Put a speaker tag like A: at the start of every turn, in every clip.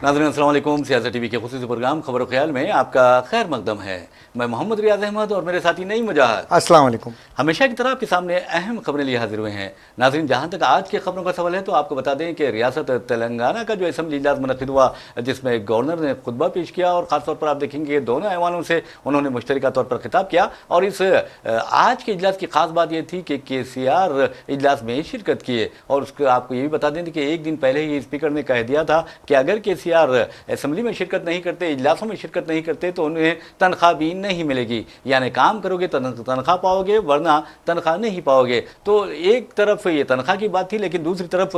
A: नाज़रीन अस्सलाम वालेकुम। सियासत टीवी के खुसूसी प्रोग्राम खबर ख्याल में आपका खैर मकदम है। मैं मोहम्मद रियाज अहमद और मेरे साथी नईम मुजाहिद
B: अस्सलाम वालेकुम।
A: हमेशा की तरह आपके सामने अहम खबरें लिए हाजिर हुए हैं। नाज़रीन, जहां तक आज की खबरों का सवाल है तो आपको बता दें कि रियासत तेलंगाना का जो असेंबली इजलास मुनक़िद हुआ, जिसमें गवर्नर ने खुतबा पेश किया और ख़ासतौर पर आप देखेंगे दोनों ऐवानों से उन्होंने मुश्तरका तौर पर खिताब किया। और इस आज के इजलास की खास बात यह थी कि KCR इजलास में शिरकत किए। और उसको आपको ये भी बता दें कि एक दिन पहले ही स्पीकर ने कह दिया था कि अगर KCR असेंबली में शिरकत नहीं करते, इजलासों में शिरकत नहीं करते तो उन्हें तनख्वाह भी नहीं मिलेगी। यानी काम करोगे तनख्वाह पाओगे, वरना तनख्वाह नहीं पाओगे। तो एक तरफ ये तनख्वाह की बात थी, लेकिन दूसरी तरफ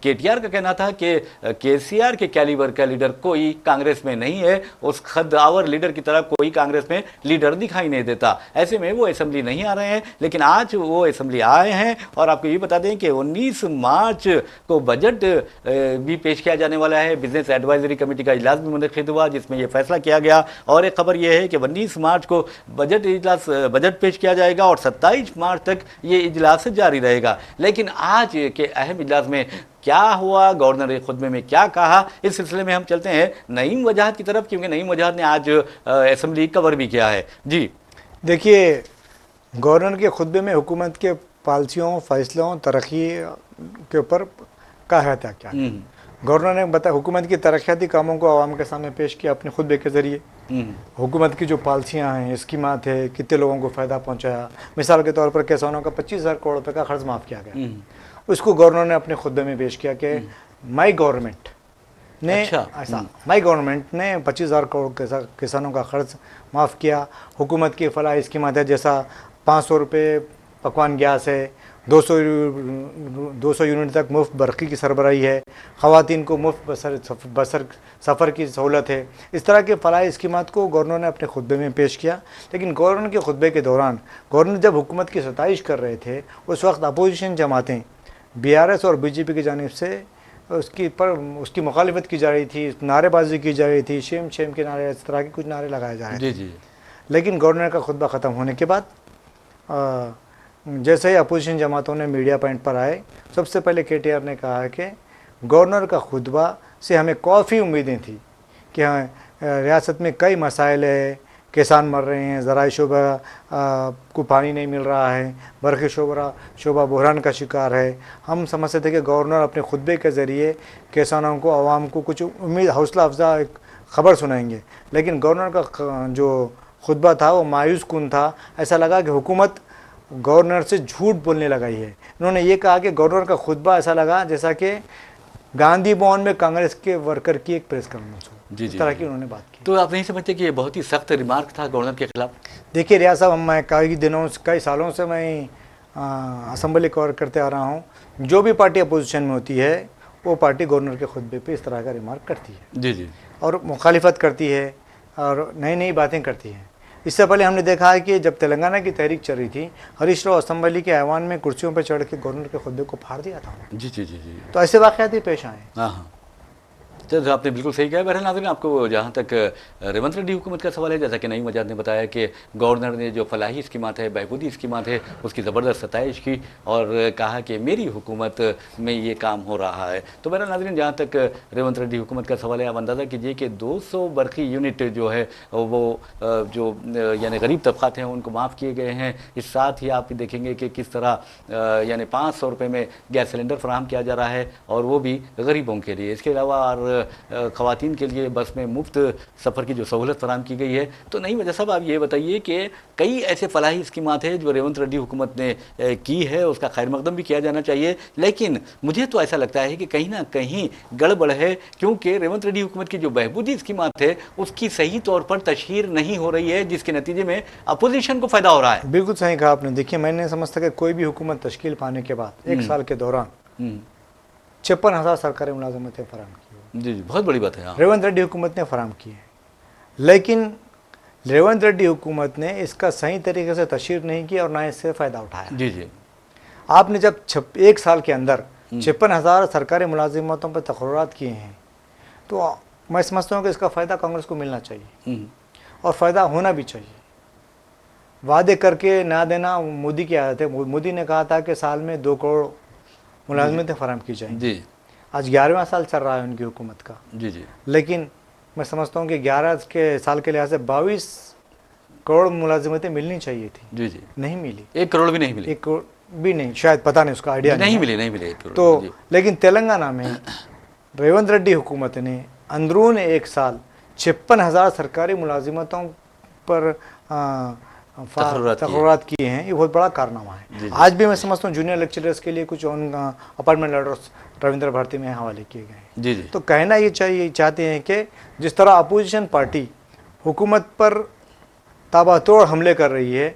A: KTR का कहना था कि KCR के कैलिबर का लीडर कोई कांग्रेस में नहीं है। उस खद्दावर लीडर की तरह कोई कांग्रेस में लीडर दिखाई नहीं देता। ऐसे में वो असेंबली नहीं आ रहे हैं, लेकिन आज वो असेंबली आए हैं। और आपको ये बता दें कि 19 मार्च को बजट भी पेश किया जाने वाला है। बिजनेस एडवाइजरी कमेटी का इजलास भी मुनक़िद हुआ, जिसमें यह फैसला किया गया। और एक खबर यह है कि 19 मार्च को बजट पेश किया जाएगा और 27 मार्च तक ये इजलास जारी रहेगा। लेकिन आज के अहम इजलास में क्या हुआ, गवर्नर ने खुतबे में क्या कहा, इस सिलसिले में हम चलते हैं नईम वजाहत की तरफ, क्योंकि नईम वजाहत ने आज असेंबली कवर भी किया है। जी
B: देखिए, गवर्नर के खुतबे में हुकूमत के पॉलिसियों, फैसलों, तरक्की के ऊपर कहा था क्या। गवर्नर ने बताया हुकूमत की तरक्याती कामों को आवाम के सामने पेश किया अपने खुतबे के ज़रिए। हुकूमत की जो पॉलिसियाँ हैं, स्कीमात है, कितने लोगों को फ़ायदा पहुंचाया। मिसाल के तौर पर किसानों का 25,000 करोड़ रुपये का कर्ज माफ़ किया गया। उसको गवर्नर ने अपने खुतबे में पेश किया कि माई गवर्नमेंट ने माई गवर्नमेंट ने 25,000 करोड़ किसानों का कर्ज माफ़ किया। हुकूमत की फलाह स्कीमात है, जैसा 500 रुपये पकवान गैस है, 200 यूनिट तक मुफ्त बरक़ी की सरबराही है, ख़वातीन को मुफ्त सफ़र की सहूलत है। इस तरह के फलाह स्कीमात को गवर्नर ने अपने खुतबे में पेश किया। लेकिन गवर्नर के खुतबे के दौरान गवर्नर जब हुकूमत की सताइश कर रहे थे, उस वक्त अपोजिशन जमातें BRS और BJP की जानिब से उसकी मुखालिफत की जा रही थी, नारेबाजी की जा रही थी, शेम के नारे, इस तरह के कुछ नारे लगाए जा रहे थे। लेकिन गवर्नर का खुतबा ख़त्म होने के बाद जैसे ही अपोजिशन जमातों ने मीडिया पॉइंट पर आए, सबसे पहले KTR ने कहा कि गवर्नर का खुतबा से हमें काफ़ी उम्मीदें थी कि हाँ, रियासत में कई मसाइल है, किसान मर रहे हैं, ज़राई शोबा को पानी नहीं मिल रहा है, बरक़ी शोबा बहरान का शिकार है। हम समझते थे कि गवर्नर अपने खुतबे के ज़रिए किसानों को, आवाम को कुछ उम्मीद, हौसला अफजा एक ख़बर सुनाएंगे। लेकिन गवर्नर का जो खुतबा था वो मायूस कुन था। ऐसा लगा कि हुकूमत गवर्नर से झूठ बोलने लगाई है। उन्होंने ये कहा कि गवर्नर का खुतबा ऐसा लगा जैसा कि गांधी भवन में कांग्रेस के वर्कर की एक प्रेस कॉन्फ्रेंस हो। इस तरह की उन्होंने बात की।
A: तो आप नहीं समझते कि ये बहुत ही सख्त रिमार्क था गवर्नर के खिलाफ?
B: देखिए रियाज साहब, मैं कई सालों से मैं असम्बली कवर करते आ रहा हूँ। जो भी पार्टी अपोजिशन में होती है वो पार्टी गवर्नर के खुतबे पर इस तरह का रिमार्क करती है।
A: जी
B: और मुखालिफत करती है और नई नई बातें करती है। इससे पहले हमने देखा है कि जब तेलंगाना की तहरीक चल रही थी, हरीश राव असम्बली के ऐवान में कुर्सियों पर चढ़ के गवर्नर के खुतबे को फाड़ दिया था।
A: जी।
B: तो ऐसे वाक़यात ही पेश आए।
A: हाँ, तो आपने बिल्कुल सही कहा। बहरहाल नाज़रीन, आपको जहाँ तक रेवंत रेड्डी हुकूमत का सवाल है, जैसा कि नईम वजाहत ने बताया कि गवर्नर ने जो फलाही स्कीमात है, बहबूदी स्कीमात है, उसकी ज़बरदस्त सताइश की और कहा कि मेरी हुकूमत में ये काम हो रहा है। तो बहरहाल नाज़रीन, जहाँ तक रेवंत रेड्डी हुकूमत का सवाल है, आप अंदाज़ा कीजिए कि 200 बरक़ी यूनिट जो है वो जो यानी गरीब तबक़ात हैं उनको माफ़ किए गए हैं। इस साथ ही आप देखेंगे कि किस तरह यानी 500 रुपये में गैस सिलेंडर फराहम किया जा रहा है, और वो भी गरीबों के लिए। इसके अलावा और ख़वातीन के लिए बस में मुफ्त सफ़र की जो सहूलत फराहम की गई है। तो नहीं वजह साहब, आप ये बताइए कि कई ऐसे फलाही स्कीमात हैं जो रेवंत रेड्डी हुकूमत ने की है, उसका खैर मकदम भी किया जाना चाहिए। लेकिन मुझे तो ऐसा लगता है कि कहीं ना कहीं गड़बड़ है, क्योंकि रेवंत रेड्डी हुकूमत की जो बहबूदी स्कीमात है उसकी सही तौर पर तशहीर नहीं हो रही है, जिसके नतीजे में अपोजिशन को फ़ायदा हो रहा है।
B: बिल्कुल सही कहा आपने। देखिए, मैंने समझता कि कोई भी हुकूमत तश्कील पाने के बाद 1 साल के दौरान 56,000 सरकारी मुलाजमतें फराहम की।
A: जी, बहुत बड़ी बात है।
B: रेवंत रेड्डी हुकूमत ने फराहम की है, लेकिन रेवंत रेड्डी हुकूमत ने इसका सही तरीके से तशहीर नहीं किया और ना इससे फ़ायदा उठाया।
A: जी।
B: आपने जब 1 साल के अंदर 56,000 सरकारी मुलाजिमतों पर तकर्रात किए हैं, तो मैं समझता हूँ कि इसका फ़ायदा कांग्रेस को मिलना चाहिए और फ़ायदा होना भी चाहिए। वादे करके ना देना मोदी की आदत है। मोदी ने कहा था कि साल में 2 करोड़ मुलाजमतें फराहम की जाएंगी। आज 11वां साल चल रहा है उनकी हुकूमत का।
A: जी जी
B: लेकिन मैं समझता हूँ कि 11 के साल के लिहाज से 22 करोड़ मुलाजिमतें मिलनी चाहिए थी,
A: जी जी,
B: नहीं मिली।
A: 1 करोड़ भी नहीं मिली।
B: 1 करोड़ भी नहीं, शायद, पता नहीं, उसका आइडिया
A: नहीं
B: है।
A: मिली, नहीं मिली 1 करोड़।
B: तो
A: जी।
B: लेकिन तेलंगाना में रेवंत रेड्डी हुकूमत ने अंदरून एक साल 56,000 सरकारी मुलाजिमतों पर तकर्रात किए हैं। ये बहुत बड़ा कारनामा है। आज भी मैं समझता हूँ जूनियर लेक्चरर्स के लिए कुछ अपॉइंटमेंट लेटर्स रविंद्र भारती में हवाले किए गए हैं।
A: जी जी,
B: तो कहना ये चाहते हैं कि जिस तरह अपोजिशन पार्टी हुकूमत पर ताबड़तोड़ हमले कर रही है,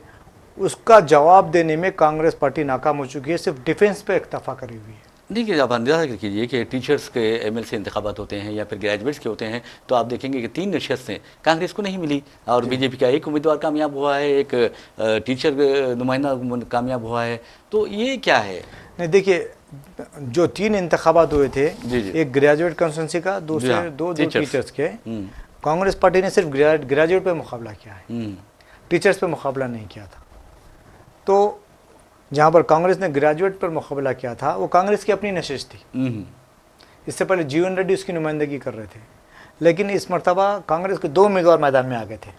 B: उसका जवाब देने में कांग्रेस पार्टी नाकाम हो चुकी है, सिर्फ डिफेंस पे इक्तफा करी हुई है।
A: देखिए, आप अंदाजा कीजिए कि टीचर्स के एमएलसी इंतखाबात होते हैं या फिर ग्रेजुएट्स के होते हैं, तो आप देखेंगे कि 3 नशस्तें कांग्रेस को नहीं मिली और बीजेपी का एक उम्मीदवार कामयाब हुआ है, एक टीचर नुमाइंदा कामयाब हुआ है। तो ये क्या है?
B: नहीं, देखिए, जो 3 इंतखाबात हुए थे, एक ग्रेजुएट कॉन्स्टिट्यूंसी का, दूसरे दो टीचर्स के, कांग्रेस पार्टी ने सिर्फ ग्रेजुएट पे मुकाबला किया है, टीचर्स पे मुकाबला नहीं किया था। तो जहाँ पर कांग्रेस ने ग्रेजुएट पर मुकाबला किया था, वो कांग्रेस की अपनी नशिश थी। इससे पहले जीवन रेड्डी उसकी नुमाइंदगी कर रहे थे, लेकिन इस मरतबा कांग्रेस के 2 उम्मीदवार मैदान में आ गए थे।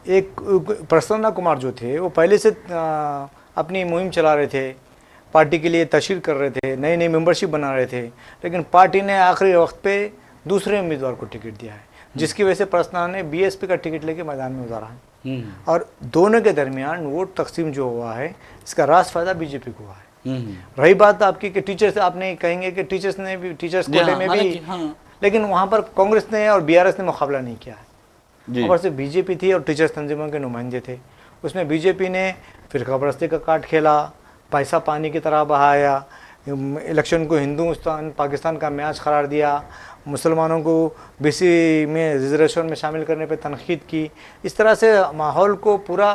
B: एक प्रसन्ना कुमार जो थे, वो पहले से अपनी मुहिम चला रहे थे, पार्टी के लिए तशहीर कर रहे थे, नई नई मेंबरशिप बना रहे थे, लेकिन पार्टी ने आखिरी वक्त पे दूसरे उम्मीदवार को टिकट दिया है, जिसकी वजह से प्रसन्ना ने बीएसपी का टिकट लेके मैदान में उतारा है। और दोनों के दरमियान वोट तकसीम जो हुआ है, इसका रास फायदा बीजेपी को हुआ है। रही बात आपकी कि टीचर्स, आपने कहेंगे कि टीचर्स ने भी, टीचर्स कोटे में भी, लेकिन वहाँ पर कांग्रेस ने और बीआरएस ने मुकाबला नहीं किया है। वहाँ पर सिर्फ बीजेपी थी और टीचर्स तंजीमों के नुमाइंदे थे। उसमें बीजेपी ने फिरका परस्ती का कार्ड खेला, पैसा पानी की तरह बहाया, इलेक्शन को हिंदुस्तान पाकिस्तान का मैच करार दिया, मुसलमानों को बीसी में रिजर्वेशन में शामिल करने पे तनकीद की। इस तरह से माहौल को पूरा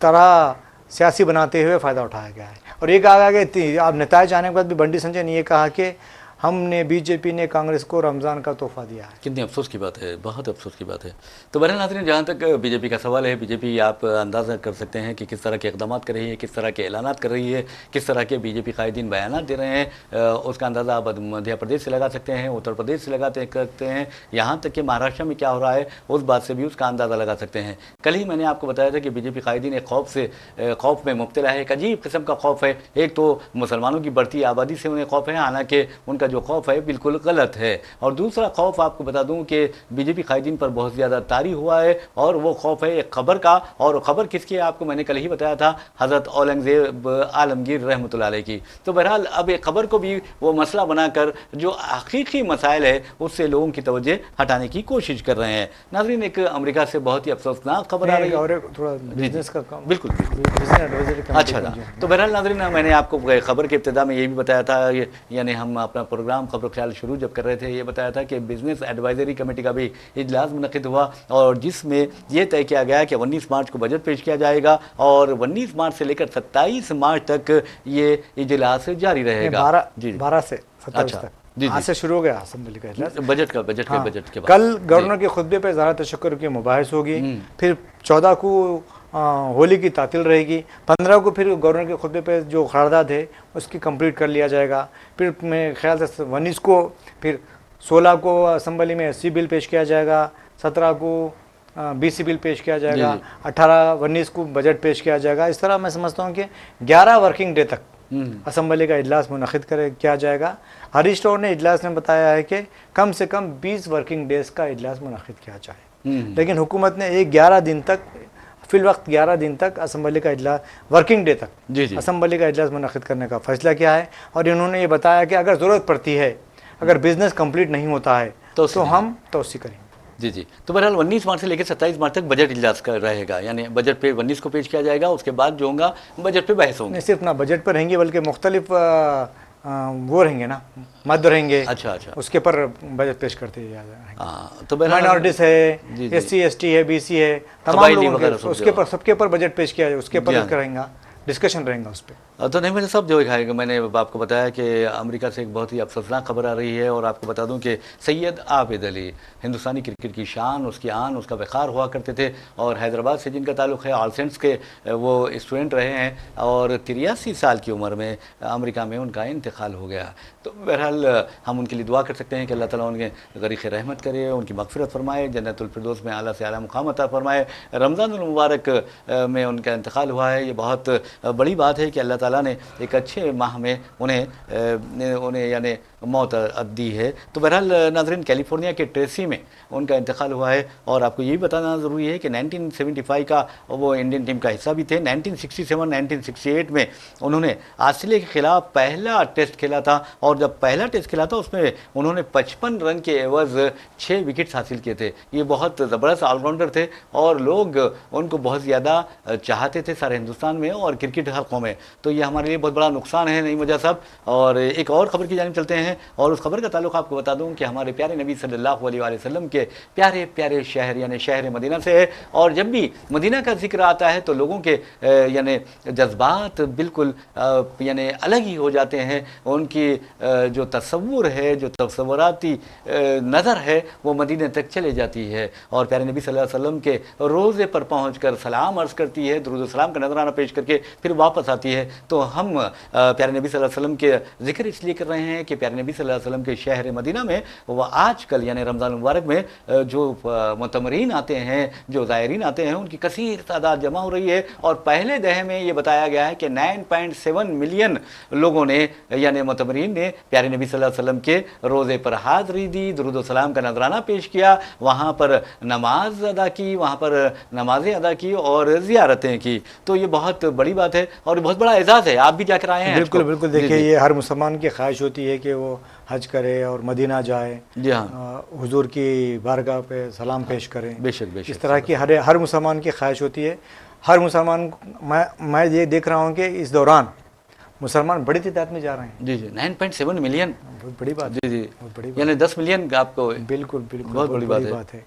B: तरह सियासी बनाते हुए फ़ायदा उठाया गया है। और ये कहा गया कि अब नतायज आने के बाद भी बंटी संजय ने ये कहा कि हमने, बीजेपी ने कांग्रेस को रमज़ान का तोहफा दिया है।
A: कितनी अफसोस की बात है, बहुत अफसोस की बात है। तो बहरहाल नाज़रीन, जहाँ तक बीजेपी का सवाल है, बीजेपी आप अंदाज़ा कर सकते हैं कि किस तरह के इक़दाम कर रही है, किस तरह के ऐलानात कर रही है, किस तरह के बीजेपी कायदीन बयानात दे रहे हैं। उसका अंदाज़ा आप मध्य प्रदेश से लगा सकते हैं, उत्तर प्रदेश से लगाते सकते हैं, यहाँ तक कि महाराष्ट्र में क्या हो रहा है उस बात से भी उसका अंदाज़ा लगा सकते हैं। कल ही मैंने आपको बताया था कि बीजेपी कायदीन एक खौफ में मुब्तला है, एक अजीब किस्म का खौफ है। एक तो मुसलमानों की बढ़ती आबादी से उन्हें खौफ है, हालांकि उनका जो खौफ है बिल्कुल गलत है। और दूसरा खौफ आपको बता दूं कि बीजेपी कायदीन पर बहुत ज़्यादा तारी हुआ है, और वो खौफ है एक खबर का। और खबर किसकी है आपको मैंने कल ही बताया था, हज़रत औरंगज़ेब आलमगीर रहमतुल्लाह अलैह की। तो बहरहाल अब एक खबर को भी वो मसला बनाकर जो हकीकी मसाइल है उससे लोगों की तवज्जो हटाने की कोशिश कर रहे हैं। नाज़रीन, एक अमेरिका से बहुत ही अफसोसनाक खबर आ रही है,
B: और थोड़ा बिजनेस का काम,
A: बिल्कुल
B: बिजनेस
A: अच्छा था। तो बहरहाल नाज़रीन, मैंने आपको खबर के इब्तिदा में ये भी बताया था, यानी हम अपना प्रोग्राम खबर ख्याल शुरू जब कर रहे थे, ये बताया था कि बिजनेस एडवाइजरी कमेटी का भी इजलास मुनक़िद हुआ, और जिसमें यह तय किया गया कि 19 मार्च को बजट पेश किया जाएगा और 19 मार्च से लेकर 27 मार्च तक ये इजलास जारी रहेगा।
B: 12 से 27 तक आज से शुरू हो गया असेंबली का इजलास,
A: बजट के बाद।
B: कल गवर्नर के खुतबे पर ज़रा तशक्कुर की मुबाहिस होगी, फिर 14 को होली की तातील रहेगी, 15 को फिर गवर्नर के खुतबे पे जो करारदाद है उसकी कंप्लीट कर लिया जाएगा। फिर मेरे ख्याल से 19 को, फिर 16 को असेंबली में एससी बिल पेश किया जाएगा, 17 को बीसी बिल पेश किया जाएगा, 18-19 को बजट पेश किया जाएगा। इस तरह मैं समझता हूँ कि 11 वर्किंग डे तक असेंबली का इजलास मुनक़िद किया जाएगा। हरीश राव ने इजलास में बताया है कि कम से कम 20 वर्किंग डेज़ का इजलास मुनक़िद किया जाए, लेकिन हुकूमत ने 11 दिन तक, फिल वक्त 11 दिन तक असेंबली का इजलास, वर्किंग डे तक असेंबली का इजलास मुनक़िद करने का फ़ैसला किया है। और इन्होंने ये बताया कि अगर ज़रूरत पड़ती है, अगर बिज़नेस कंप्लीट नहीं होता है तो हम तोसी करेंगे।
A: जी। तो बहरहाल 19 मार्च से लेकर 27 मार्च तक बजट इजलास का रहेगा, यानी बजट पे 19 को पेश किया जाएगा, उसके बाद जो होगा बजट पे बहस होंगे।
B: नहीं सिर्फ ना बजट पर रहेंगे, बल्कि मुख्तलिफ वो रहेंगे ना, मद रहेंगे, अच्छा, उसके पर बजट पेश करते जाएंगे।
A: तो
B: माइनॉरिटीज़ है, SC ST है, BC है, तमाम लोगों के, उसके पर सबके ऊपर बजट पेश किया जाए, उसके पर रहेगा, डिस्कशन रहेगा उस पर।
A: तो नहीं मेरे साहब जो है मैंने आपको बताया कि अमेरिका से एक बहुत ही अफसोसनाक खबर आ रही है, और आपको बता दूं कि सैयद आबिद अली हिंदुस्तानी क्रिकेट की शान, उसकी आन, उसका वक़ार हुआ करते थे, और हैदराबाद से जिनका ताल्लुक़ है, ऑल सेंट्स के वो स्टूडेंट रहे हैं, और 83 साल की उम्र में अमेरिका में उनका इंतकाल हो गया। तो बहरहाल हम उनके लिए दुआ कर सकते हैं कि अल्लाह ताला उनके गरीक़ रहमत करे, उनकी मग़फ़िरत फ़रमाए, जन्नतुल फ़िरदौस में आला से आला मुक़ाम अता फ़रमाए। रमज़ानुल मुबारक में उनका इंतकाल हुआ है, ये बहुत बड़ी बात है कि अल्लाह ताला ने एक अच्छे माह में उन्हें यानी मौत दी है। तो बहरहाल नाज़रीन, कैलिफोर्निया के ट्रेसी में उनका इंतकाल हुआ है, और आपको ये भी बताना ज़रूरी है कि 1975 का वो इंडियन टीम का हिस्सा भी थे। 1967-1968 में उन्होंने ऑस्ट्रेलिया के ख़िलाफ़ पहला टेस्ट खेला था, और जब पहला टेस्ट खेला था उसमें उन्होंने 55 रन के एवज़ 6 विकेट्स हासिल किए थे। ये बहुत ज़बरदस्त ऑलराउंडर थे, और लोग उनको बहुत ज़्यादा चाहते थे सारे हिंदुस्तान में और क्रिकेट हलकों में। तो ये हमारे लिए बहुत बड़ा नुकसान है नहीं मजा साहब। और एक और ख़बर की जानिब चलते हैं, और उस खबर का ताल्लुक़ आपको बता दूं कि हमारे प्यारे नबी सल्लल्लाहु अलैहि वसल्लम के प्यारे प्यारे शहर यानी शहर मदीना से है। और जब भी मदीना का जिक्र आता है तो लोगों के यानी जज्बात बिल्कुल यानी अलग ही हो जाते हैं। उनकी जो तसव्वुर है, जो तसव्वुराती नज़र है, वो मदीने तक चले जाती है, और प्यारे नबी सल्लल्लाहु अलैहि वसल्लम के रोज़े पर पहुँच कर सलाम अर्ज़ करती है, दुरूद सलाम का नजराना पेश करके फिर वापस आती है। तो हम प्यारे नबी सल्लल्लाहु अलैहि वसल्लम के जिक्र इसलिए कर रहे हैं कि प्यारे नबी सल्लल्लाहु अलैहि वसल्लम के शहर मदीना में वह आजकल यानी रमज़ान मुबारक में जो मुतमरीन आते हैं, जो ज़ायरीन आते हैं, उनकी कसीर तादाद जमा हो रही है। और पहले दह में ये बताया गया है कि 9.7 मिलियन लोगों ने यानी मुतमरीन ने प्यारे नबी सल्लल्लाहु अलैहि वसल्लम के रोज़े पर हाज़री दी, दुरूद सलाम का नजराना पेश किया, वहाँ पर नमाज अदा की, वहाँ पर नमाजें अदा की और ज़ियारतें की। तो ये बहुत बड़ी बात है और बहुत बड़ा एजाज़ है। आप भी जाकर आए हैं?
B: बिल्कुल बिल्कुल। देखिए, ये हर मुसलमान की ख्वाहिश होती है कि वो हज करे और मदीना जाए,
A: जी हाँ,
B: हुजूर की बारगाह पे सलाम पेश करें।
A: बेशक बेशक,
B: इस तरह की हर मुसलमान की ख्वाहिश होती है। हर मुसलमान, मैं ये देख रहा हूँ कि इस दौरान मुसलमान बड़ी तादाद में जा रहे हैं।
A: जी जी, 9.7 मिलियन,
B: बहुत बड़ी बात।
A: जी जी,
B: बहुत बड़ी बात,
A: यानी 10 मिलियन आपको।
B: बिल्कुल बिल्कुल,
A: बहुत बड़ी बात है।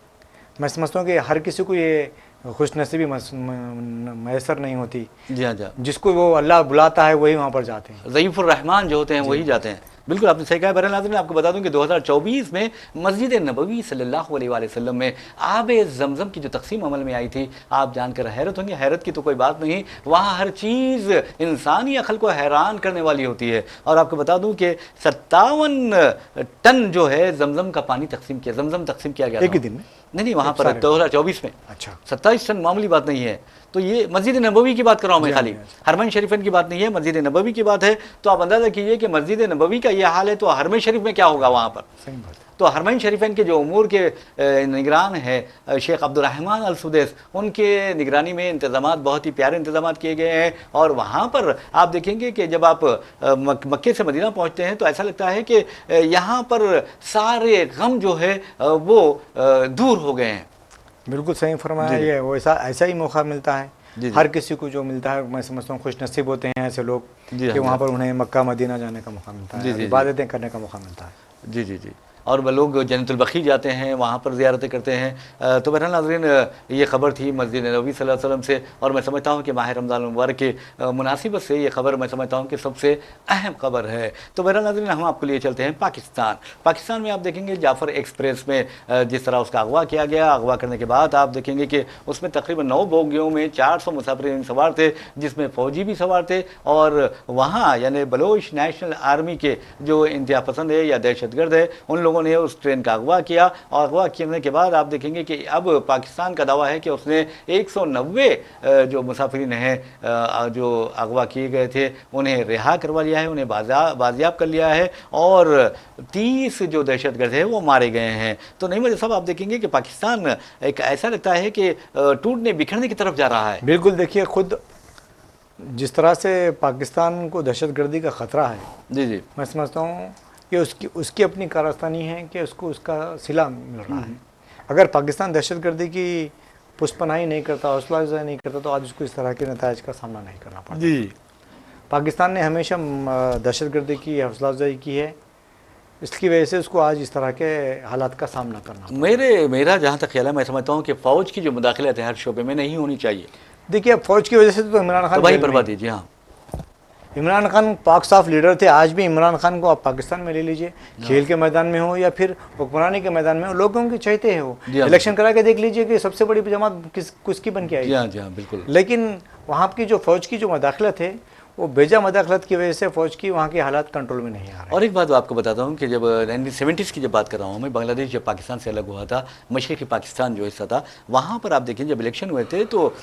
B: मैं समझता हूँ कि हर किसी को ये खुशनसीबी मैसर नहीं होती।
A: जी हाँ, जी,
B: जिसको वो अल्लाह बुलाता है वही वहाँ पर जाते हैं।
A: ज़ईफ़ुर रहमान जो होते हैं वही जाते हैं। बिल्कुल आपने सही कहा। बहरहाल नाज़रीन, आपको बता दूं कि 2024 में मस्जिद नबवी सल्लल्लाहु अलैहि वसल्लम में आब ज़मज़म की जो तक़सीम अमल में आई थी, आप जानकर हैरत होंगे। हैरत की तो कोई बात नहीं, वहाँ हर चीज़ इंसानी अक़ल को हैरान करने वाली होती है। और आपको बता दूं कि 57 टन जो है ज़मज़म का पानी तक़सीम किया, ज़मज़म तक़सीम किया गया
B: एक ही दिन में।
A: नहीं, वहाँ पर 2024 में।
B: अच्छा,
A: 27 टन मामूली बात नहीं है। तो ये मस्जिद नबवी की बात कर रहा हूँ मैं, खाली हरमैन शरीफन की बात नहीं है, मस्जिद नबवी की बात है। तो आप अंदाज़ा कीजिए कि मस्जिद नबवी का ये हाल है तो हरमैन शरीफ में क्या होगा वहाँ पर।
B: सही बात है।
A: तो हरमैन शरीफन के जो उमूर के निगरान है शेख अब्दुर्रहमान अल सुदैस, उनके निगरानी में इंतज़ामात, बहुत ही प्यारे इंतज़ामात किए गए हैं। और वहाँ पर आप देखेंगे कि जब आप मक्के से मदीना पहुँचते हैं तो ऐसा लगता है कि यहाँ पर सारे गम जो है वो दूर हो गए हैं।
B: बिल्कुल सही फरमाया। ये वो ऐसा ही मौका मिलता है हर किसी को, जो मिलता है मैं समझता हूँ खुश नसीब होते हैं ऐसे लोग कि वहाँ पर उन्हें मक्का मदीना जाने का मौका मिलता है, इबादतें करने का मौका मिलता है।
A: जी जी जी। और वह लोग जन्नतुल बखी जाते हैं, वहाँ पर ज़ियारतें करते हैं। तो बहरहाल नाज़रीन, ये ख़बर थी मस्जिद नबवी सल्लल्लाहु अलैहि वसल्लम से, और मैं समझता हूँ कि माह रमज़ान मुबारक के मुनासिबत से ये ख़बर मैं समझता हूँ कि सबसे अहम ख़बर है। तो बहरहाल नाज़रीन, हम आपको लिए चलते हैं पाकिस्तान में। आप देखेंगे जाफ़र एक्सप्रेस में जिस तरह उसका अगवा किया गया, अगवा करने के बाद आप देखेंगे कि उसमें तकरीबन 9 बोगियों में 400 मुसाफिरीन सवार थे, जिसमें फ़ौजी भी सवार थे। और वहाँ यानी बलोच नेशनल आर्मी के जो इंतहा पसंद है या दहशतगर्द है, उन लोगों ने उस ट्रेन का अगवा किया। और अगवा करने के बाद आप देखेंगे कि अब पाकिस्तान का दावा है कि उसने 190 जो मुसाफिरीन हैं जो अगवा किए गए थे उन्हें रिहा करवा लिया है, उन्हें बाजियाब कर लिया है, और 30 जो दहशतगर्द है वो मारे गए हैं। तो नहीं मेरे साहब, आप देखेंगे कि पाकिस्तान एक ऐसा लगता है कि टूटने बिखरने की तरफ जा रहा है।
B: बिल्कुल। देखिए, खुद जिस तरह से पाकिस्तान को दहशतगर्दी का ख़तरा है, जी जी, मैं समझता हूँ कि उसकी अपनी कारस्तानी है कि उसको उसका सिला मिल रहा है। अगर पाकिस्तान दहशतगर्दी की पुष्पनाई नहीं करता, हौसला अफजाई नहीं करता, तो आज उसको इस तरह के नतायज का सामना नहीं करना पड़ता। जी, पाकिस्तान ने हमेशा दहशतगर्दी की हौसला अफजाई की है, इसकी वजह से उसको आज इस तरह के हालात का सामना करना।
A: मेरा जहाँ तक ख्याल है, मैं समझता हूँ कि फ़ौज की जो मुदाखलत है हर शोबे में नहीं होनी चाहिए।
B: देखिए, अब फ़ौज की वजह से तो इमरान खान
A: भाई बर्बादी, जी हाँ,
B: इमरान खान पाक साफ लीडर थे। आज भी इमरान खान को आप पाकिस्तान में ले लीजिए, खेल के मैदान में हो या फिर हुक्मरानी के मैदान में हो, लोगों के चाहते हैं वो। इलेक्शन करा के देख लीजिए कि सबसे बड़ी जमात किसकी बन के आई।
A: जी हाँ बिल्कुल।
B: लेकिन वहाँ की जो फौज की जो मदाखलत है, वो बेजा मदाखलत की वजह से फौज की वहाँ के हालात कंट्रोल में नहीं आ रहे।
A: और एक बात आपको बताता हूँ कि जब 1970s की जब बात कर रहा हूँ मैं, बांग्लादेश जब पाकिस्तान से अलग हुआ था, मशरक़ी पाकिस्तान जो हिस्सा था, वहाँ पर आप देखें जब इलेक्शन हुए थे तो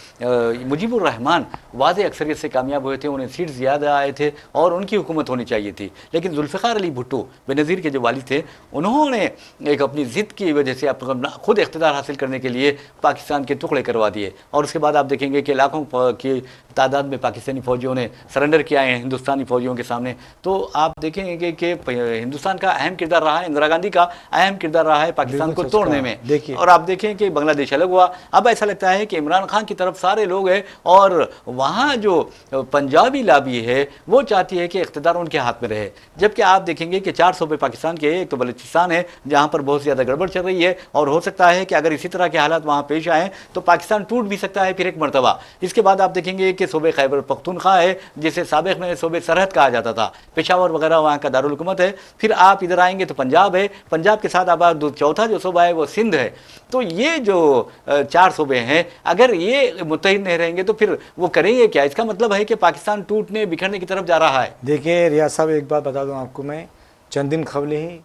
A: मुजीबुर रहमान वाज़े अक्सरियत से कामयाब हुए थे, उन्हें सीट ज़्यादा आए थे और उनकी हुकूमत होनी चाहिए थी। लेकिन जुल्फ़िकार अली भुट्टो बेनज़ीर के जो वालिद थे, उन्होंने एक अपनी ज़िद की वजह से खुद इख्तिदार हासिल करने के लिए पाकिस्तान के टुकड़े करवा दिए। और उसके बाद आप देखेंगे कि लाखों की तादाद में पाकिस्तानी फ़ौजियों ने सरेंडर किया है हिंदुस्तानी फौजियों के सामने। तो आप देखेंगे कि हिंदुस्तान का अहम किरदार रहा है, इंदिरा गांधी का अहम किरदार रहा है पाकिस्तान को तोड़ने में। और आप देखें कि बांग्लादेश अलग हुआ, अब ऐसा लगता है कि इमरान खान की तरफ सारे लोग हैं और वहाँ जो पंजाबी लाबी है वो चाहती है कि इख्तिदार उनके हाथ में रहे। जबकि आप देखेंगे कि 4 सूबे पाकिस्तान के, एक तो बलूचिस्तान है जहाँ पर बहुत ज़्यादा गड़बड़ चल रही है और हो सकता है कि अगर इसी तरह के हालात वहाँ पेश आए तो पाकिस्तान टूट भी सकता है फिर एक मरतबा। इसके बाद आप देखेंगे कि सूबे खैबर पख्तूनख्वा है जिसे साबिक़ में सूबे सरहद कहा जाता था, पेशावर वगैरह वहाँ का दारुल हुकूमत है। फिर आप इधर आएंगे तो पंजाब है, पंजाब के साथ अब चौथा जो सूबा है वो सिंध है। तो ये जो 4 सूबे हैं, अगर ये मुत्तहिद नहीं रहेंगे तो फिर वो करेंगे क्या? इसका मतलब है कि पाकिस्तान टूटने बिखरने की तरफ जा रहा है।
B: देखिए रियाज साहब, एक बात बता दूं आपको मैं, चंद दिन कबल ही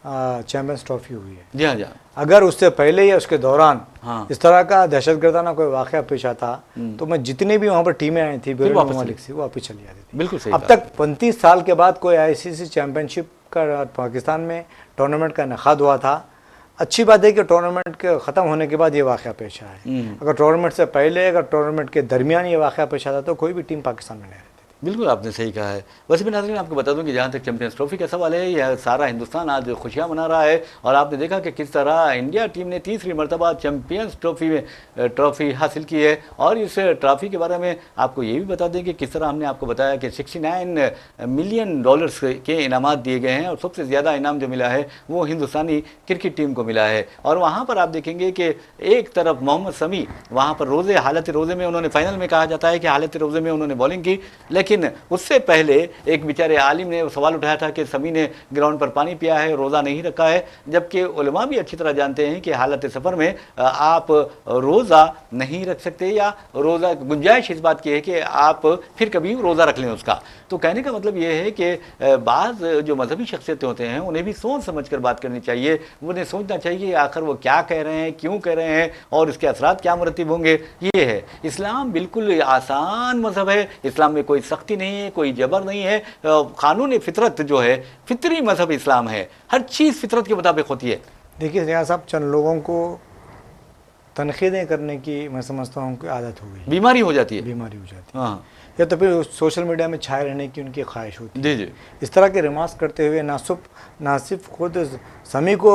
B: चैंपियंस ट्रॉफी हुई है।
A: जी हाँ जी हाँ।
B: अगर उससे पहले या उसके दौरान
A: हाँ।
B: इस तरह का दहशतगर्दाना कोई वाक़या पेश आता तो मैं जितने भी वहाँ पर टीमें आई थी बैरून ममालिक से, वो वापस चली जाती थी।
A: बिल्कुल सही।
B: अब तक 35 साल के बाद कोई ICC चैंपियनशिप का पाकिस्तान में टूर्नामेंट का इनेकाद हुआ था। अच्छी बात है कि टूर्नामेंट के ख़त्म होने के बाद ये वाक़या पेश आया है। अगर टूर्नामेंट से पहले, अगर टूर्नामेंट के दरमियान ये वाक़या पेश आता तो कोई भी टीम पाकिस्तान में नहीं रहती।
A: बिल्कुल आपने सही कहा है। वैसे भी नाज़रीन आपको बता दूं कि जहाँ तक चैंपियंस ट्रॉफी का सवाल है, यह सारा हिंदुस्तान आज खुशियाँ मना रहा है और आपने देखा कि किस तरह इंडिया टीम ने तीसरी मरतबा चैंपियंस ट्रॉफी में ट्रॉफी हासिल की है। और इस ट्रॉफी के बारे में आपको ये भी बता दें कि किस तरह हमने आपको बताया कि $69 मिलियन के इनामात दिए गए हैं और सबसे ज़्यादा इनाम जो मिला है वो हिंदुस्तानी क्रिकेट टीम को मिला है। और वहाँ पर आप देखेंगे कि एक तरफ मोहम्मद शमी वहाँ पर हालत रोज़े में, उन्होंने फाइनल में कहा जाता है कि हालत रोज़े में उन्होंने बॉलिंग की, लेकिन उससे पहले एक बेचारे आलिम ने सवाल उठाया था कि शमी ने ग्राउंड पर पानी पिया है, रोज़ा नहीं रखा है। जबकि उलमा भी अच्छी तरह जानते हैं कि हालत सफ़र में आप रोज़ा नहीं रख सकते या रोज़ा गुंजाइश इस बात की है कि आप फिर कभी रोज़ा रख लें उसका। तो कहने का मतलब ये है कि बाज़ जो मजहबी शख्सियतें होते हैं उन्हें भी सोच समझ कर बात करनी चाहिए। उन्हें सोचना चाहिए आखिर वो क्या कह रहे हैं, क्यों कह रहे हैं और इसके असरात क्या मुरतब होंगे। ये है इस्लाम, बिल्कुल आसान मजहब है। इस्लाम में कोई सख्ती नहीं है, कोई जबर नहीं है। कानून फितरत जो है, फितरी मजहब इस्लाम है, हर चीज़ फितरत के मुताबिक होती है।
B: देखिए रियाज साहब, चंद लोगों को तनकीदें करने की मैं समझता हूँ कि आदत हो गई,
A: बीमारी हो जाती है,
B: बीमारी हो जाती है।
A: हाँ,
B: या तो फिर सोशल मीडिया में छाए रहने की उनकी ख्वाहिश होती है।
A: जी जी।
B: इस तरह के रिमार्क्स करते हुए ना सिर्फ खुद शमी को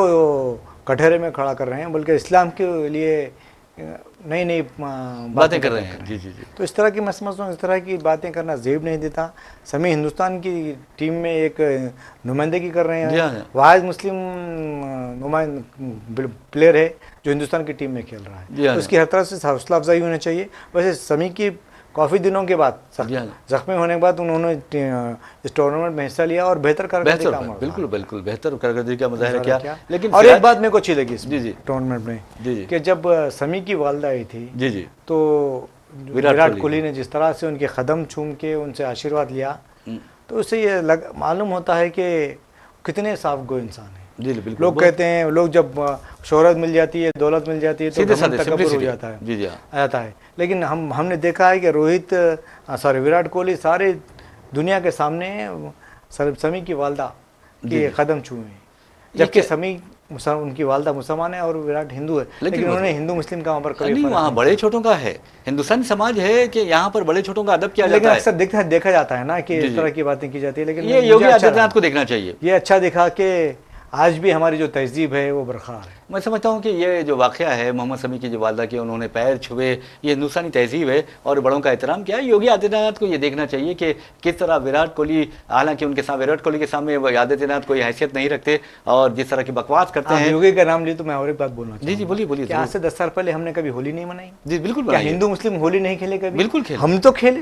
B: कटहरे में खड़ा कर रहे हैं बल्कि इस्लाम के लिए नई नई
A: बातें कर रहे हैं। जी जी जी।
B: तो इस तरह की मैं समझता हूँ, इस तरह की बातें करना ज़ेब नहीं देता। शमी हिंदुस्तान की टीम में एक नुमाइंदगी कर रहे हैं, वाहिद मुस्लिम प्लेयर है जो हिंदुस्तान की टीम में खेल रहा है। तो उसकी हर तरह से हौसला अफजाई होनी चाहिए। वैसे शमी की काफ़ी दिनों के बाद, जख्मी होने के बाद उन्होंने इस टूर्नामेंट में हिस्सा लिया और बेहतर कारकर्दगी का
A: बिल्कुल बिल्कुल बेहतर कारकर्दगी का मुजाहिरा किया। लेकिन
B: और एक बात मेरे को अच्छी लगी इस
A: जी जी
B: टूर्नामेंट में,
A: जी जी,
B: कि जब शमी की वालदा आई थी
A: जी जी,
B: तो विराट कोहली ने जिस तरह से उनके कदम चूम के उनसे आशीर्वाद लिया, तो उससे ये मालूम होता है कि कितने साफ़गो इंसान हैं।
A: जी बिल्कुल।
B: लोग कहते हैं, लोग जब शोहरत मिल जाती है, दौलत मिल जाती है तो तकब्बुर हो जाता है,
A: जी जी
B: आ जाता है। लेकिन हमने देखा है कि विराट कोहली सारे दुनिया के सामने शमी की वालदा के कदम छुए, जबकि शमी उनकी वालदा मुसलमान है और विराट हिंदू है, लेकिन उन्होंने हिंदू मुस्लिम का वहाँ पर कभी
A: नहीं, वहाँ बड़े छोटों का है, हिंदुस्तानी समाज है कि यहाँ पर बड़े छोटों का अदब किया जाता है।
B: अक्सर देखा जाता है ना कि इस तरह की बातें की जाती है। लेकिन
A: ये योगी आदित्यनाथ को देखना चाहिए।
B: ये अच्छा दिखा कि आज भी हमारी जो तहजीब है वो बरकरार है।
A: मैं समझता हूँ कि ये जो वाक़या है मोहम्मद शमी की जो वालदा की, उन्होंने पैर छुए, ये हिंदुस्तानी तहजीब है और बड़ों का एहतराम किया। योगी आदित्यनाथ को ये देखना चाहिए कि किस तरह विराट कोहली, हालांकि उनके साथ विराट कोहली के सामने आदित्यनाथ कोई हैसियत नहीं रखते और जिस तरह की बकवास करते हैं।
B: योगी का नाम लिए तो मैं और एक बात बोलना
A: जी जी, बोलिए बोलिए।
B: आज से 10 साल पहले हमने कभी होली नहीं मनाई?
A: जी बिल्कुल
B: क्या
A: बनाइए।
B: हिंदू मुस्लिम होली नहीं खेले कभी?
A: बिल्कुल खेले।
B: हम तो खेले।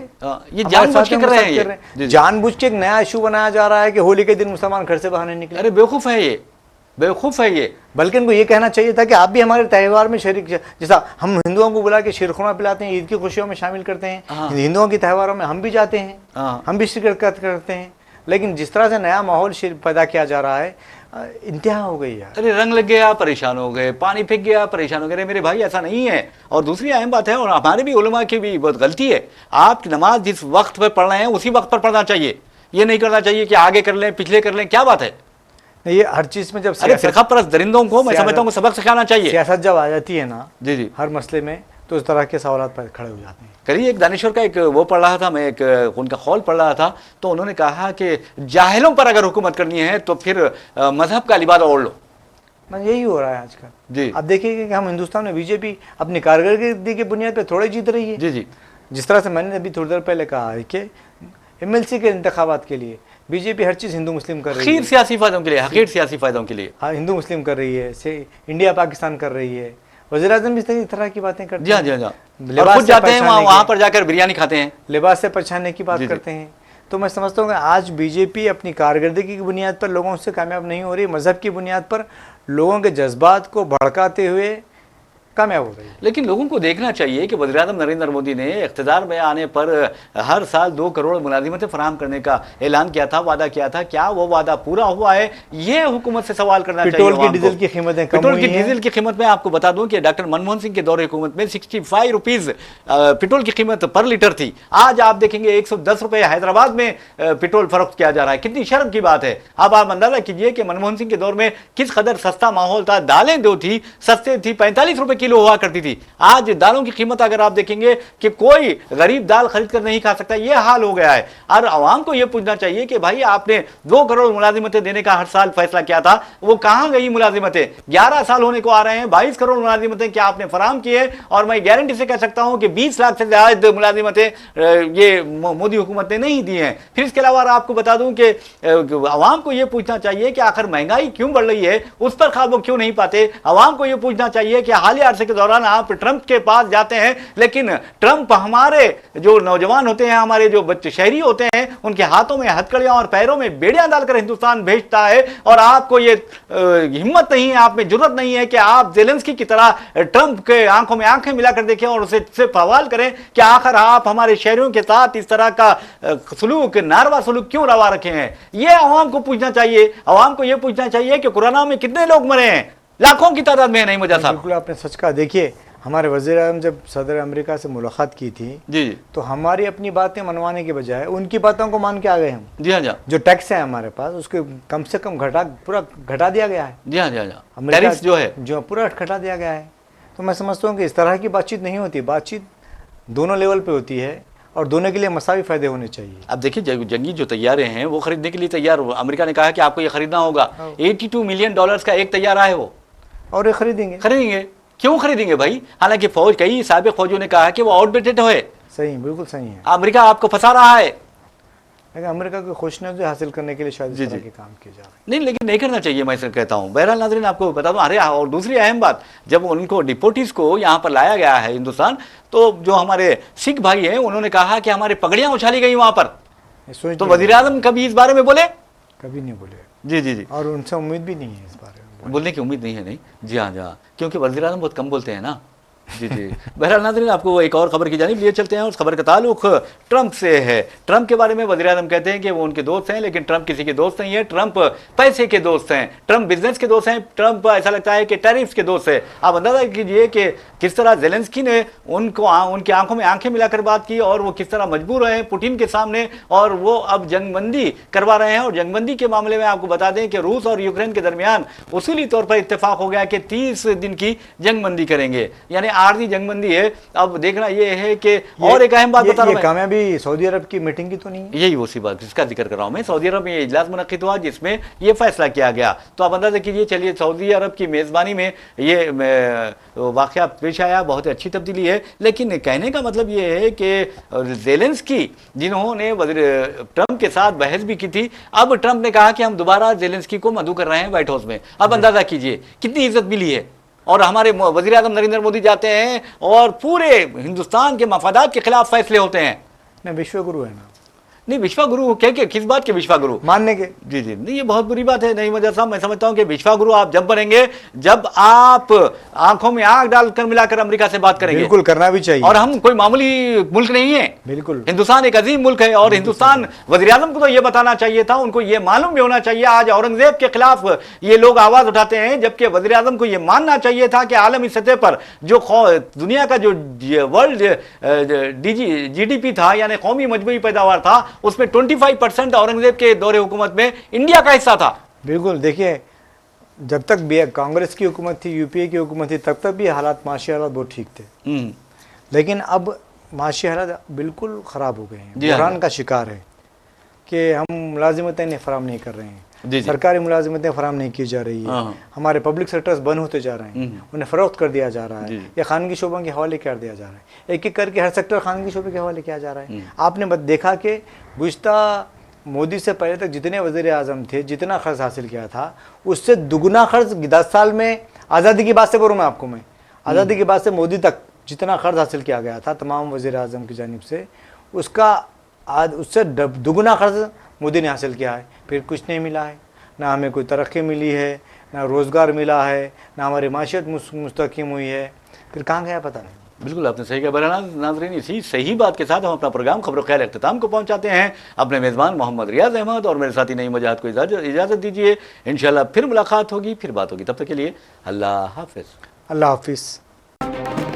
A: ये जानबूझ के कर रहे हैं, ये
B: जानबूझ के एक नया इशू बनाया जा रहा है कि होली के दिन मुसलमान घर से बाहर नहीं निकले।
A: अरे बेवकूफ़ है ये, बेवकूफ़ है ये।
B: बल्कि इनको ये कहना चाहिए था कि आप भी हमारे त्यौहार में शरीक, जैसा हम हिंदुओं को बुला के शीरखुरमा पिलाते हैं, ईद की खुशियों में शामिल करते हैं, हिंदुओं के त्योहारों में हम भी जाते हैं, हम भी शिरकत करते हैं। लेकिन जिस तरह से नया माहौल पैदा किया जा रहा है, इंतहा हो गई यार।
A: अरे रंग लग गया परेशान हो गए, पानी फेंक गया परेशान हो गए। अरे मेरे भाई ऐसा नहीं है। और दूसरी अहम बात है, और हमारे भी उलमा की भी बहुत गलती है, आप नमाज जिस वक्त पर पढ़ रहे हैं उसी वक्त पर पढ़ना चाहिए। ये नहीं करना चाहिए कि आगे कर लें पिछले कर लें, क्या बात है
B: ये हर चीज में। जब
A: अरे फिरका परस्त दरिंदों को मैं समझता हूँ सबक सिखाना चाहिए।
B: सियासत जब आ जाती है ना
A: जी जी
B: हर मसले में, तो इस तरह के सवाल पर खड़े हो जाते हैं।
A: करिए एक दानिश्वर का एक वो पढ़ रहा था, मैं एक उनका कौल पढ़ रहा था, तो उन्होंने कहा कि जाहिलों पर अगर हुकूमत करनी है तो फिर मजहब का लिबास ओढ़ लो।
B: यही हो रहा है आजकल जी। आप देखिए कि हम हिंदुस्तान में बीजेपी अपनी कारकर्दगी की बुनियाद पर थोड़े जीत रही है।
A: जी जी,
B: जिस तरह से मैंने अभी थोड़ी देर पहले कहा है कि MLC के इंतखाबात के लिए बीजेपी हर चीज़ हिंदू मुस्लिम कर रही है,
A: सियासी फायदों के लिए, हकीर सियासी फायदों के लिए।
B: हाँ, हिंदू मुस्लिम कर रही है, से इंडिया पाकिस्तान कर रही है। वज़ीर-ए-आज़म इस तरह की बातें करते हैं।
A: जी हाँ, लिबास जाते हैं वहाँ पर जाकर बिरयानी खाते हैं,
B: लिबास से पहचानने की बात करते हैं। तो मैं समझता हूँ कि आज बीजेपी अपनी कारकर्दगी की बुनियाद पर लोगों से कामयाब नहीं हो रही, मजहब की बुनियाद पर लोगों के जज्बात को भड़काते हुए कामयाब हो रही है।
A: लेकिन लोगों को देखना चाहिए कि वज़ीर-ए-आज़म नरेंद्र मोदी ने इख्तिदार में आने पर हर साल 2 करोड़ मुलाजिमतें फराहम करने का ऐलान किया था, वादा किया था। क्या वो वादा पूरा हुआ है? ये हुकूमत से सवाल करना चाहिए।
B: पेट्रोल की डीजल की कीमतें कम हुई हैं।
A: पेट्रोल की डीजल की कीमत में आपको बता दूं कि डॉक्टर मनमोहन सिंह के दौरे हुकूमत में 65 रुपीज़ पेट्रोल की कीमत पर लीटर थी। आज आप देखेंगे 110 रुपये हैदराबाद में पेट्रोल फरोख्त किया जा रहा है। कितनी शर्म की बात है। अब आप अंदाजा कीजिए कि मनमोहन सिंह के दौर में किस कदर सस्ता माहौल था। दालें जो थी सस्ते थी, 45 रुपये किलो हुआ करती थी। आज दालों की कीमत अगर आप देखेंगे कि कोई गरीब दाल खरीद कर नहीं खा सकता, यह हाल हो गया है। और आवाम को यह पूछना चाहिए कि भाई आपने 2 करोड़ मुलाजिमतें देने का हर साल फैसला किया था, वो कहां गई मुलाजिमतें? 11 साल होने को आ रहे हैं, 22 करोड़ मुलाजिमतें क्या आपने फराहम की है? और मैं गारंटी से कह सकता हूं कि 20 लाख से ज्यादा मुलाजिमतें ये मोदी हुकूमत ने नहीं दी हैं। फिर इसके अलावा आपको बता दूं कि आवाम को यह पूछना चाहिए कि आखिर महंगाई क्यों बढ़ रही है, उस पर काबू क्यों नहीं पाते? आवाम को यह पूछना चाहिए कि हालिया अरसे के दौरान आप ट्रंप के पास जाते हैं, लेकिन ट्रंप हमारे जो नौजवान होते हैं, हमारे जो बच्चे शहरी होते हैं, उनके हाथों में हथकड़ियां और पैरों में बेड़ियां डालकर हिंदुस्तान भेजता है। और आपको ये हिम्मत नहीं है, आप में जुर्रत नहीं है कि आप ज़ेलेंस्की की तरह ट्रंप के आंखों में आंखें मिलाकर देखें और उससे सवाल करें कि आखिर आप हमारे शहरियों के साथ इस तरह का सलूक, नारवा सलूक क्यों रवा रखे हैं? यह आवाम को पूछना चाहिए। आवाम को यह पूछना चाहिए कि कोरोना में कितने लोग मरे हैं? लाखों की तादाद में नहीं मुझे साहब।
B: बिल्कुल आपने सच कहा। देखिए हमारे वज़ीर-ए-आज़म जब सदर अमेरिका से मुलाकात की थी
A: जी,
B: तो हमारी अपनी बातें मनवाने के बजाय उनकी बातों को मान के आ गए हम।
A: जी हाँ,
B: जो टैक्स है हमारे पास उसके कम से कम पूरा घटा दिया गया है।
A: जी हाँ, टैरिफ जो है
B: जो पूरा घटा दिया गया है। तो मैं समझता हूँ कि इस तरह की बातचीत नहीं होती, बातचीत दोनों लेवल पे होती है और दोनों के लिए मसावी फायदे होने चाहिए।
A: अब देखिए जंगी जो तैयारे हैं वो खरीदने के लिए तैयार, अमेरिका ने कहा कि आपको ये खरीदना होगा। 82 मिलियन डॉलर्स का एक तैयारा है वो, और
B: ये खरीदेंगे।
A: क्यों खरीदेंगे भाई? हालांकि फौज, कई साबिक फौजियों ने कहा कि वो आउटडेटेड है।
B: सही, बिल्कुल सही है।
A: अमेरिका आपको फंसा रहा है।
B: लेकिन अमेरिका को खुशनज़री हासिल करने के लिए शायद इस तरह के काम किए जा रहे हैं।
A: नहीं, लेकिन नहीं करना चाहिए, मैं कहता हूँ। बहरहाल नाज़रीन आपको बता दूँ, अरे और दूसरी अहम बात, जब उनको डिपोटीज को यहाँ पर लाया गया है हिंदुस्तान, तो जो हमारे सिख भाई हैं उन्होंने कहा कि हमारी पगड़ियाँ उछाली गई वहाँ पर। तो वज़ीर-ए-आज़म कभी इस बारे में बोले?
B: कभी नहीं बोले।
A: जी, और
B: उनसे उम्मीद भी नहीं है इस बारे में
A: बोलने की उम्मीद नहीं है। नहीं, जी हाँ, क्योंकि वज़ीर-ए-आज़म बहुत कम बोलते हैं ना। जी। बहरहाल नाज़रीन आपको एक और खबर की जानिब लिए चलते हैं। उस खबर का ताल्लुक ट्रंप से है। ट्रंप के बारे में वज़ीर-ए-आज़म कहते हैं कि वो उनके दोस्त हैं, लेकिन ट्रंप किसी के दोस्त नहीं है। ट्रंप पैसे के दोस्त हैं, ट्रंप बिजनेस के दोस्त हैं, ट्रंप ऐसा लगता है कि टैरिफ्स के दोस्त है। आप अंदाजा कीजिए कि किस तरह ज़ेलेंस्की ने उनकी आंखों में आंखें मिलाकर बात की और वो किस तरह मजबूर रहे पुतिन के सामने, और वो अब जंगबंदी करवा रहे हैं। और जंगबंदी के मामले में आपको बता दें कि रूस और यूक्रेन के दरमियान उसूली तौर पर इत्तेफाक हो गया कि 30 दिन की जंगबंदी करेंगे। यानी आरजी जंगबंदी है। अब देखना ये है कि और एक अहम बात बता रहा हूं मैं,
B: कामयाबी सऊदी अरब की मीटिंग की तो नहीं है?
A: यही उसी बात जिसका जिक्र कर रहा हूं मैं। सऊदी अरब में ये इजलास मुनक्किद हुआ जिसमें ये फैसला किया गया। तो आप अंदाजा कीजिए, चलिए सऊदी अरब की मेज़बानी में ये वाक़या पेश आया, बहुत अच्छी तब्दीली है। लेकिन कहने का मतलब ये है कि ज़ेलेंस्की जिन्होंने ट्रंप के साथ बहस भी की थी, अब ट्रंप ने कहा कि हम दोबारा ज़ेलेंस्की को मदऊ कर रहे हैं व्हाइट हाउस में। अब अंदाजा कीजिए कितनी इज्जत मिली है। और हमारे वज़ीर आज़म नरेंद्र मोदी जाते हैं और पूरे हिंदुस्तान के मफादात के खिलाफ फैसले होते हैं।
B: नहीं, विश्वगुरु है ना।
A: नहीं, विश्वगुरु क्या, किस बात के विश्वगुरु?
B: मानने के।
A: जी जी, नहीं, ये बहुत बुरी बात है। नहीं मजा साहब, मैं समझता हूं कि विश्वगुरु आप जब बनेंगे जब आप आंखों में आंख डालकर मिलाकर अमेरिका से बात करेंगे।
B: बिल्कुल करना भी चाहिए।
A: और हम कोई मामूली मुल्क नहीं है।
B: बिल्कुल,
A: हिंदुस्तान एक अजीम मुल्क है। और हिंदुस्तान वज़ीर आज़म को तो ये बताना चाहिए था, उनको ये मालूम भी होना चाहिए। आज औरंगजेब के खिलाफ ये लोग आवाज उठाते हैं, जबकि वज़ीर आज़म को ये मानना चाहिए था कि आलमी सतह पर जो दुनिया का जो वर्ल्ड GDP था, यानी कौमी मजमूई पैदावार था, उसमें 25% औरंगजेब के दौरे हुकूमत में इंडिया का हिस्सा था।
B: बिल्कुल। देखिए, जब तक कांग्रेस की हुकूमत थी, यूपीए की हुकूमत थी, तब तक भी हालात, माशी हालात बहुत ठीक थे। लेकिन अब माशी हालात बिल्कुल ख़राब हो गए हैं। बुहरान का शिकार है कि हम मुलाजिमतें फराम नहीं कर रहे हैं, सरकारी मुलाजिमतें फराम नहीं की जा रही है, हमारे पब्लिक सेक्टर्स बंद होते जा रहे हैं, उन्हें फ़रोख्त कर दिया जा रहा है या खानगी शोबों के हवाले कर दिया जा रहा है। एक एक करके हर सेक्टर खानगी शोबे के हवाले किया जा रहा है। आपने देखा कि गुज़िश्ता मोदी से पहले तक जितने वज़ीर आज़म थे, जितना खर्च हासिल किया था, उससे दुगना खर्च 10 साल में, आज़ादी की बात से करूँ मैं आपको, मैं आज़ादी के बाद से मोदी तक जितना खर्च हासिल किया गया था तमाम वज़ीर आज़म की जानिब से, उससे दुगना खर्च मोदी ने हासिल किया है। फिर कुछ नहीं मिला है, ना हमें कोई तरक्की मिली है, ना रोज़गार मिला है, ना हमारी माशियत मुस्तहकम हुई है। फिर कहाँ गया पता नहीं।
A: बिल्कुल आपने सही कहा। बहरहाल नाज़रीन, इसी सही बात के साथ हम अपना प्रोग्राम खबर ख्याल अख्ताम को पहुंचाते हैं। अपने मेज़बान मोहम्मद रियाज अहमद और मेरे साथी नईम वजाहत को इजाज़त दीजिए। इंशाअल्लाह फिर मुलाकात होगी, फिर बात होगी। तब तक के लिए अल्लाह हाफ़िज़।
B: अल्लाह हाफ़िज़।